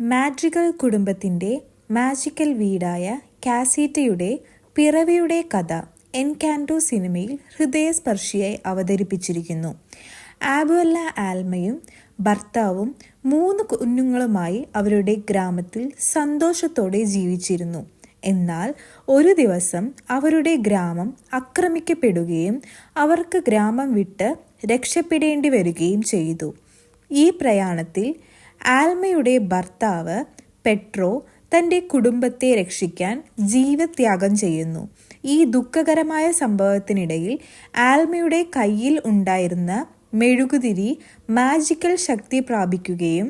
മാഡ്രിഗൽ കുടുംബത്തിൻ്റെ മാജിക്കൽ വീടായ കാസീറ്റയുടെ പിറവിയുടെ കഥ എൻകാൻറ്റോ സിനിമയിൽ ഹൃദയസ്പർശിയായി അവതരിപ്പിച്ചിരിക്കുന്നു. ആബുവല്ല ആൽമയും ഭർത്താവും 3 കുഞ്ഞുങ്ങളുമായി അവരുടെ ഗ്രാമത്തിൽ സന്തോഷത്തോടെ ജീവിച്ചിരുന്നു. എന്നാൽ ഒരു ദിവസം അവരുടെ ഗ്രാമം ആക്രമിക്കപ്പെടുകയും അവർക്ക് ഗ്രാമം വിട്ട് രക്ഷപ്പെടേണ്ടി വരികയും ചെയ്തു. ഈ പ്രയാണത്തിൽ ആൽമയുടെ ഭർത്താവ് പെട്രോ തൻ്റെ കുടുംബത്തെ രക്ഷിക്കാൻ ജീവത്യാഗം ചെയ്യുന്നു. ഈ ദുഃഖകരമായ സംഭവത്തിനിടയിൽ ആൽമയുടെ കയ്യിൽ ഉണ്ടായിരുന്ന മെഴുകുതിരി മാജിക്കൽ ശക്തി പ്രാപിക്കുകയും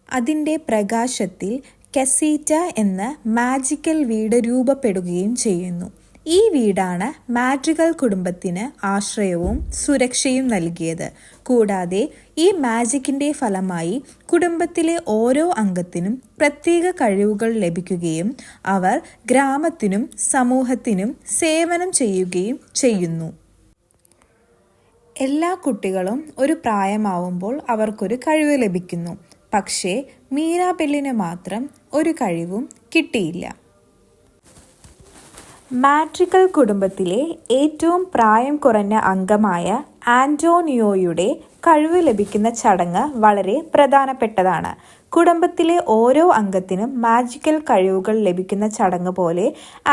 അതിൻ്റെ പ്രകാശത്തിൽ കസീറ്റ എന്ന മാജിക്കൽ വീട് രൂപപ്പെടുകയും ചെയ്യുന്നു. ഈ വീടാണ് മാഡ്രിഗൽ കുടുംബത്തിന് ആശ്രയവും സുരക്ഷയും നൽകിയത്. കൂടാതെ ഈ മാജിക്കിൻ്റെ ഫലമായി കുടുംബത്തിലെ ഓരോ അംഗത്തിനും പ്രത്യേക കഴിവുകൾ ലഭിക്കുകയും അവർ ഗ്രാമത്തിനും സമൂഹത്തിനും സേവനം ചെയ്യുകയും ചെയ്യുന്നു. എല്ലാ കുട്ടികളും ഒരു പ്രായമാവുമ്പോൾ അവർക്കൊരു കഴിവ് ലഭിക്കുന്നു. പക്ഷേ മീരാബെല്ലിന് മാത്രം ഒരു കഴിവും കിട്ടിയില്ല. മാഡ്രിഗൽ കുടുംബത്തിലെ ഏറ്റവും പ്രായം കുറഞ്ഞ അംഗമായ ആന്റോണിയോയുടെ കഴിവ് ലഭിക്കുന്ന ചടങ്ങ് വളരെ പ്രധാനപ്പെട്ടതാണ്. കുടുംബത്തിലെ ഓരോ അംഗത്തിനും മാജിക്കൽ കഴിവുകൾ ലഭിക്കുന്ന ചടങ്ങ് പോലെ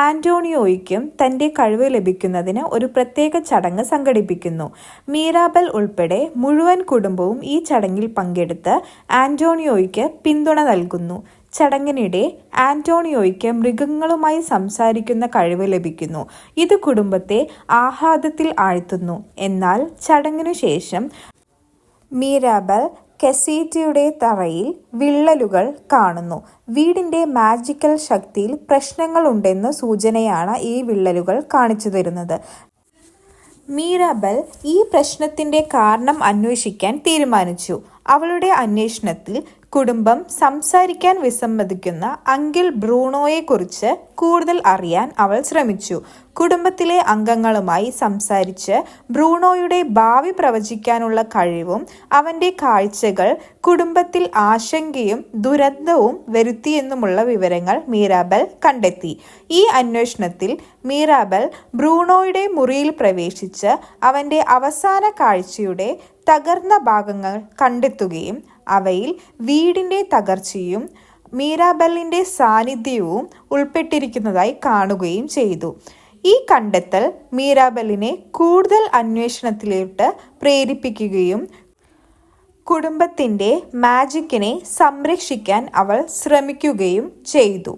ആന്റോണിയോയ്ക്കും തൻ്റെ കഴിവ് ലഭിക്കുന്നതിന് ഒരു പ്രത്യേക ചടങ്ങ് സംഘടിപ്പിക്കുന്നു. മീരാബെൽ ഉൾപ്പെടെ മുഴുവൻ കുടുംബവും ഈ ചടങ്ങിൽ പങ്കെടുത്ത് ആന്റോണിയോയ്ക്ക് പിന്തുണ നൽകുന്നു. ചടങ്ങിനിടെ ആന്റോണിയോയ്ക്ക് മൃഗങ്ങളുമായി സംസാരിക്കുന്ന കഴിവ് ലഭിക്കുന്നു. ഇത് കുടുംബത്തെ ആഹ്ലാദത്തിൽ ആഴ്ത്തുന്നു. എന്നാൽ ചടങ്ങിനു ശേഷം മീരാബെൽ കസീറ്റയുടെ തറയിൽ വിള്ളലുകൾ കാണുന്നു. വീടിൻ്റെ മാജിക്കൽ ശക്തിയിൽ പ്രശ്നങ്ങളുണ്ടെന്ന സൂചനയാണ് ഈ വിള്ളലുകൾ കാണിച്ചു തരുന്നത്. മീരാബെൽ ഈ പ്രശ്നത്തിൻ്റെ കാരണം അന്വേഷിക്കാൻ തീരുമാനിച്ചു. അവളുടെ അന്വേഷണത്തിൽ കുടുംബം സംസാരിക്കാൻ വിസമ്മതിക്കുന്ന അങ്കിൾ ബ്രൂണോയെക്കുറിച്ച് കൂടുതൽ അറിയാൻ അവൾ ശ്രമിച്ചു. കുടുംബത്തിലെ അംഗങ്ങളുമായി സംസാരിച്ച് ബ്രൂണോയുടെ ഭാവി പ്രവചിക്കാനുള്ള കഴിവും അവൻ്റെ കാഴ്ചകൾ കുടുംബത്തിൽ ആശങ്കയും ദുരന്തവും വരുത്തിയെന്നുമുള്ള വിവരങ്ങൾ മീരാബെൽ കണ്ടെത്തി. ഈ അന്വേഷണത്തിൽ മീരാബെൽ ബ്രൂണോയുടെ മുറിയിൽ പ്രവേശിച്ച് അവൻ്റെ അവസാന കാഴ്ചയുടെ തകർന്ന ഭാഗങ്ങൾ കണ്ടെത്തുകയും അവയിൽ വീടിൻ്റെ തകർച്ചയും മീരാബെല്ലിൻ്റെ സാന്നിധ്യവും ഉൾപ്പെട്ടിരിക്കുന്നതായി കാണുകയും ചെയ്തു. ഈ കണ്ടെത്തൽ മീരാബെല്ലിനെ കൂടുതൽ അന്വേഷണത്തിലോട്ട് പ്രേരിപ്പിക്കുകയും കുടുംബത്തിൻ്റെ മാജിക്കിനെ സംരക്ഷിക്കാൻ അവൾ ശ്രമിക്കുകയും ചെയ്തു.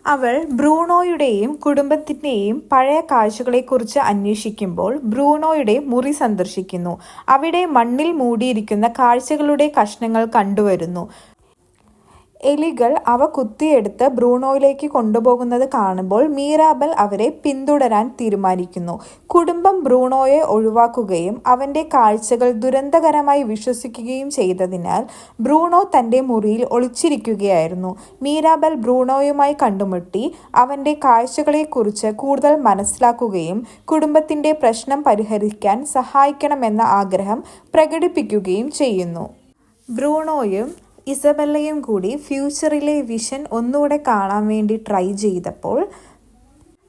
അവൾ ബ്രൂണോയുടെയും കുടുംബത്തിൻ്റെയും പഴയ കാഴ്ചകളെക്കുറിച്ച് അന്വേഷിക്കുമ്പോൾ ബ്രൂണോയുടെ മുറി സന്ദർശിക്കുന്നു. അവിടെ മണ്ണിൽ മൂടിയിരിക്കുന്ന കാഴ്ചകളുടെ കഷ്ണങ്ങൾ കണ്ടുവരുന്നു. എലികൾ അവ കുത്തിയെടുത്ത് ബ്രൂണോയിലേക്ക് കൊണ്ടുപോകുന്നത് കാണുമ്പോൾ മീരാബെൽ അവരെ പിന്തുടരാൻ തീരുമാനിക്കുന്നു. കുടുംബം ബ്രൂണോയെ ഒഴിവാക്കുകയും അവൻ്റെ കാഴ്ചകൾ ദുരന്തകരമായി വിശ്വസിക്കുകയും ചെയ്തതിനാൽ ബ്രൂണോ തൻ്റെ മുറിയിൽ ഒളിച്ചിരിക്കുകയായിരുന്നു. മീരാബെൽ ബ്രൂണോയുമായി കണ്ടുമുട്ടി അവൻ്റെ കാഴ്ചകളെക്കുറിച്ച് കൂടുതൽ മനസ്സിലാക്കുകയും കുടുംബത്തിൻ്റെ പ്രശ്നം പരിഹരിക്കാൻ സഹായിക്കണമെന്ന ആഗ്രഹം പ്രകടിപ്പിക്കുകയും ചെയ്യുന്നു. ബ്രൂണോയും ഇസബെല്ലയും കൂടി ഫ്യൂച്ചറിലെ വിഷൻ ഒന്നുകൂടെ കാണാൻ വേണ്ടി ട്രൈ ചെയ്തപ്പോൾ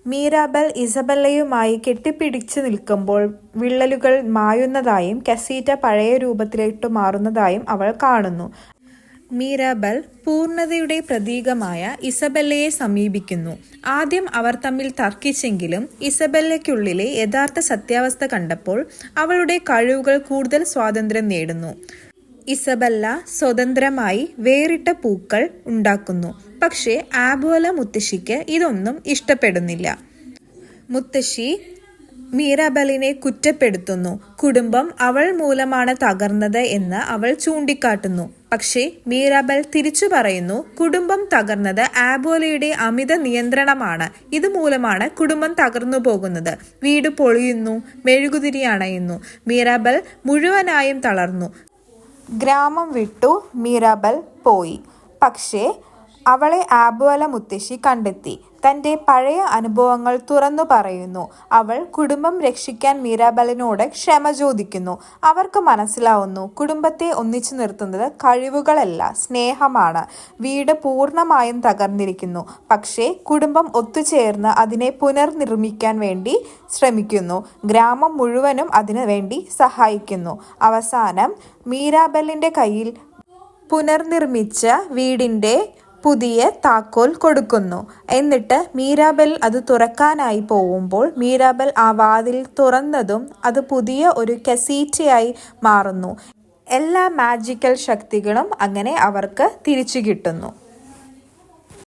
മീരാബെൽ ഇസബെല്ലയുമായി കെട്ടിപ്പിടിച്ചു നിൽക്കുമ്പോൾ വിള്ളലുകൾ മായുന്നതായും കസീറ്റ പഴയ രൂപത്തിലേക്ക് മാറുന്നതായും അവൾ കാണുന്നു. മീരാബെൽ പൂർണ്ണതയുടെ പ്രതീകമായ ഇസബെല്ലയെ സമീപിക്കുന്നു. ആദ്യം അവർ തമ്മിൽ തർക്കിച്ചെങ്കിലും ഇസബെല്ലയ്ക്കുള്ളിലെ യഥാർത്ഥ സത്യാവസ്ഥ കണ്ടപ്പോൾ അവളുടെ കഴിവുകൾ കൂടുതൽ സ്വാതന്ത്ര്യം നേടുന്നു. ഇസബെല്ല സ്വതന്ത്രമായി വേറിട്ട പൂക്കൾ ഉണ്ടാക്കുന്നു. പക്ഷേ ആബുവല മുത്തശ്ശിക്ക് ഇതൊന്നും ഇഷ്ടപ്പെടുന്നില്ല. മുത്തശ്ശി മീരാബെല്ലിനെ കുറ്റപ്പെടുത്തുന്നു. കുടുംബം അവൾ മൂലമാണ് തകർന്നത് എന്ന് അവൾ ചൂണ്ടിക്കാട്ടുന്നു. പക്ഷേ മീരാബെൽ തിരിച്ചു പറയുന്നു, കുടുംബം തകർന്നത് ആബുവലയുടെ അമിത നിയന്ത്രണമാണ്. ഇതുമൂലമാണ് കുടുംബം തകർന്നു പോകുന്നത്. വീട് പൊളിയുന്നു, മെഴുകുതിരി അണയുന്നു. മീരാബെൽ മുഴുവനായും തളർന്നു. ഗ്രാമം വിട്ടു മീരാബെൽ പോയി. പക്ഷേ അവളെ ആബുഅല മുത്തശ്ശി കണ്ടെത്തി. തന്റെ പഴയ അനുഭവങ്ങൾ തുറന്നു പറയുന്നു. അവൾ കുടുംബം രക്ഷിക്കാൻ മീരാബെല്ലിനോട് ക്ഷമ ചോദിക്കുന്നു. അവർക്ക് മനസ്സിലാവുന്നു, കുടുംബത്തെ ഒന്നിച്ചു നിർത്തുന്നത് കഴിവുകളല്ല, സ്നേഹമാണ്. വീട് പൂർണ്ണമായും തകർന്നിരിക്കുന്നു. പക്ഷേ കുടുംബം ഒത്തുചേർന്ന് അതിനെ പുനർനിർമ്മിക്കാൻ വേണ്ടി ശ്രമിക്കുന്നു. ഗ്രാമം മുഴുവനും അതിനു വേണ്ടി സഹായിക്കുന്നു. അവസാനം മീരാബെല്ലിന്റെ കയ്യിൽ പുനർനിർമ്മിച്ച വീടിന്റെ പുതിയ താക്കോൽ കൊടുക്കുന്നു. എന്നിട്ട് മീരാബെൽ അത് തുറക്കാനായി പോവുമ്പോൾ മീരാബെൽ ആ വാതിൽ തുറന്നതും അത് പുതിയ ഒരു കസീറ്റയായി മാറുന്നു. എല്ലാ മാജിക്കൽ ശക്തികളും അങ്ങനെ അവർക്ക് തിരിച്ചു കിട്ടുന്നു.